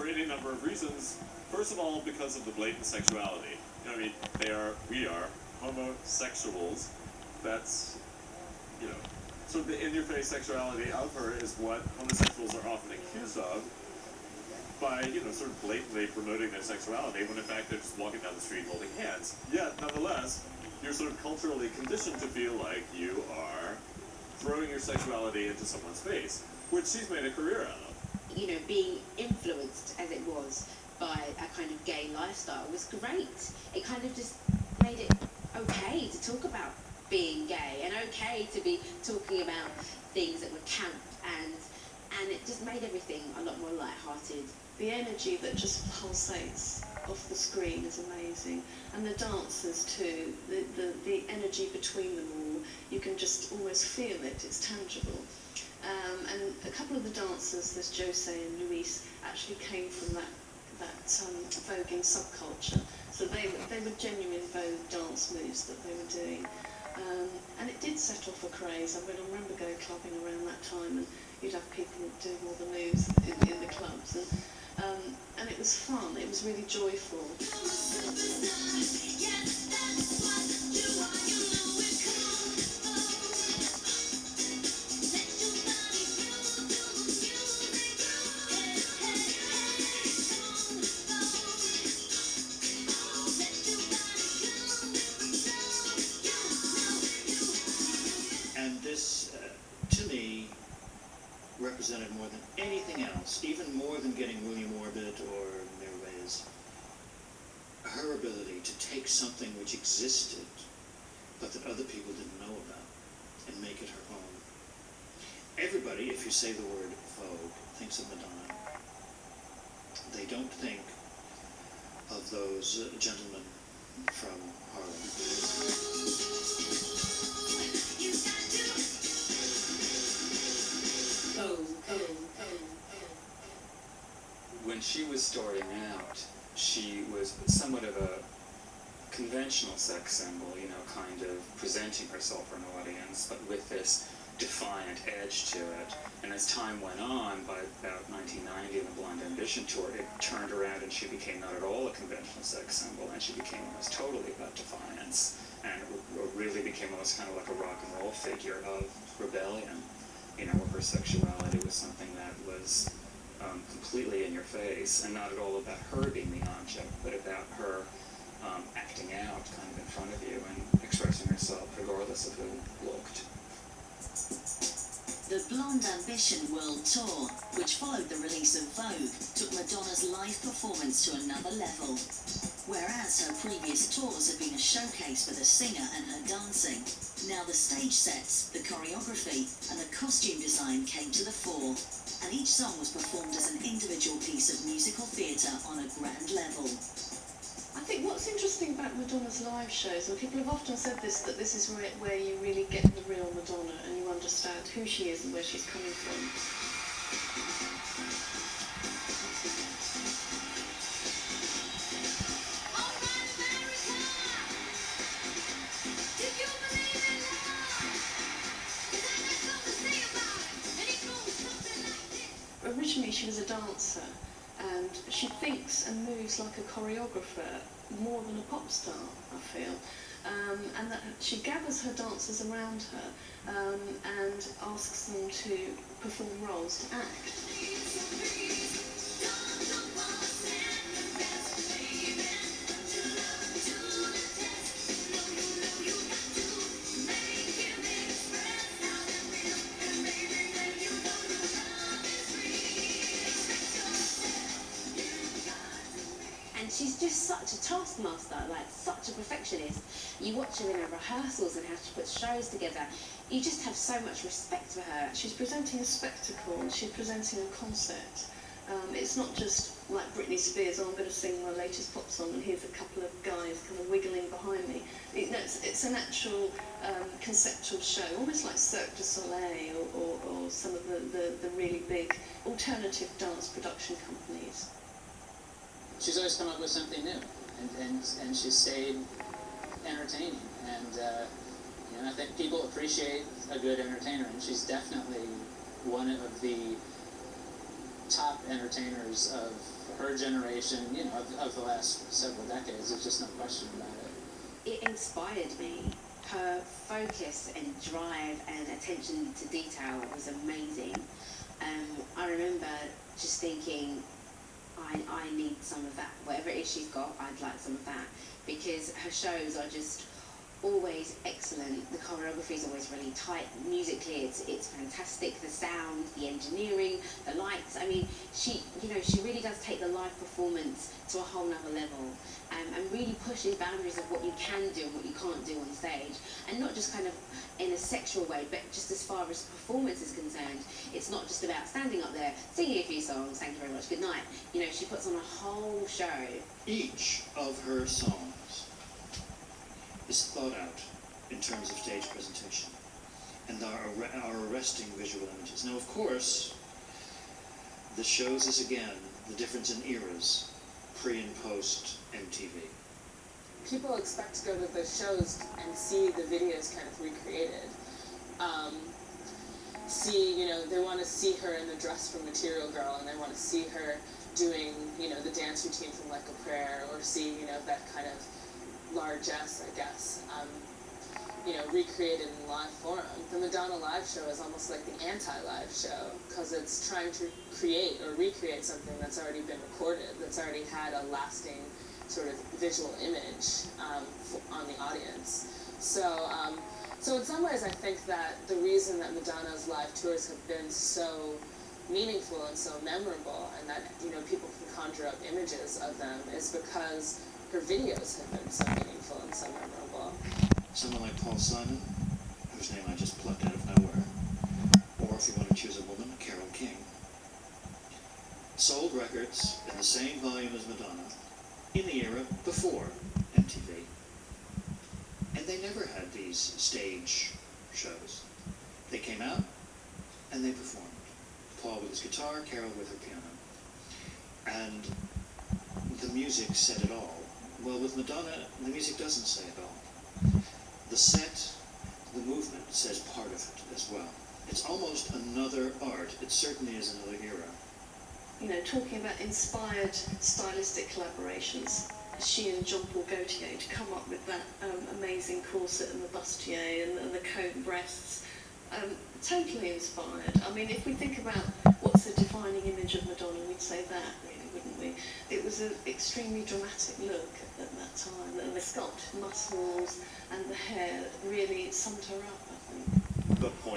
for any number of reasons. First of all, because of the blatant sexuality. You know, I mean, we are homosexuals. That's, you know, sort of the in-your-face sexuality of her is what homosexuals are often accused of by, you know, sort of blatantly promoting their sexuality when in fact they're just walking down the street holding hands. Yet, nonetheless, you're sort of culturally conditioned to feel like you are throwing your sexuality into someone's face, which she's made a career out of. You know, being influenced as it was by a kind of gay lifestyle was great. It kind of just made it okay to talk about being gay and okay to be talking about things that were camp, and it just made everything a lot more lighthearted. The energy that just pulsates off the screen is amazing, and the dancers too, the energy between them all, you can just almost feel it, it's tangible. And a couple of the dancers, there's Jose and Luis, actually came from that voguing subculture, so they were genuine vogue dance moves that they were doing. And it did set off a craze. I remember going clubbing around that time, and you'd have people doing all the moves in the clubs, and it was fun. It was really joyful. And this, to me, represented more than anything else, even more than getting William Orbit or Mirwais, her ability to take something which existed, but that other people didn't know about, and make it her own. Everybody, if you say the word Vogue, thinks of Madonna. They don't think of those gentlemen from Harlem. When she was starting out, she was somewhat of a conventional sex symbol, you know, kind of presenting herself for an audience, but with this defiant edge to it. And as time went on, by about 1990 in the Blonde Ambition tour, it turned around and she became not at all a conventional sex symbol, and she became almost totally about defiance, and really became almost kind of like a rock and roll figure of rebellion, you know, where her sexuality was something that was completely in your face, and not at all about her being the object, but about her acting out kind of in front of you and expressing herself regardless of who looked. The Blonde Ambition World Tour, which followed the release of Vogue, took Madonna's live performance to another level. Whereas her previous tours had been a showcase for the singer and her dancing, now the stage sets, the choreography, and the costume design came to the fore, and each song was performed as an individual piece of musical theatre on a grand level. I think what's interesting about Madonna's live shows, and people have often said this, that this is where you really get the real Madonna and you understand who she is and where she's coming from. Originally she was a dancer, and she thinks and moves like a choreographer more than a pop star, I feel. And that she gathers her dancers around her and asks them to perform roles, to act. And she's just such a taskmaster, like such a perfectionist. You watch her in her rehearsals and how she puts shows together. You just have so much respect for her. She's presenting a spectacle, she's presenting a concept. It's not just like Britney Spears, oh, I'm going to sing my latest pop song and here's a couple of guys kind of wiggling behind me. It's an actual conceptual show, almost like Cirque du Soleil or some of the really big alternative dance production companies. She's always come up with something new, and she's stayed entertaining, and you know, I think people appreciate a good entertainer, and she's definitely one of the top entertainers of her generation, you know, of the last several decades. There's just no question about it. It inspired me. Her focus and drive and attention to detail was amazing. I remember just thinking, I need some of that. Whatever it is she's got, I'd like some of that. Because her shows are just always excellent. The choreography is always really tight. Musically, it's fantastic. The sound, the engineering, the lights. I mean, she really does take the live performance to a whole nother level, and really pushes boundaries of what you can do and what you can't do on stage. And not just kind of in a sexual way, but just as far as performance is concerned, it's not just about standing up there, singing a few songs, thank you very much, good night. You know, she puts on a whole show. Each of her songs is thought out in terms of stage presentation and are arresting visual images. Now, of course, this shows us again the difference in eras, pre and post MTV. People expect to go to those shows and see the videos kind of recreated. They want to see her in the dress from Material Girl, and they want to see her doing, the dance routine from Like a Prayer, or see, that kind of largesse, I guess, recreated in live form. The Madonna live show is almost like the anti-live show, because it's trying to create or recreate something that's already been recorded, that's already had a lasting sort of visual image on the audience. So in some ways I think that the reason that Madonna's live tours have been so meaningful and so memorable, and that people can conjure up images of them, is because her videos have been so meaningful and so memorable. Someone like Paul Simon, whose name I just plucked out of nowhere, or if you want to choose a woman, Carole King, sold records in the same volume as Madonna in the era before MTV. And they never had these stage shows. They came out and they performed. Paul with his guitar, Carole with her piano. And the music said it all. Well, with Madonna, the music doesn't say it all. The set, the movement says part of it as well. It's almost another art. It certainly is another era. Talking about inspired stylistic collaborations, she and Jean-Paul Gaultier to come up with that amazing corset and the bustier and the cone breasts. Totally inspired. I mean, if we think about what's the defining image of Madonna, we'd say that, really, wouldn't we? It was an extremely dramatic look at that time, and the sculpt muscles and the hair really summed her up, I think. The point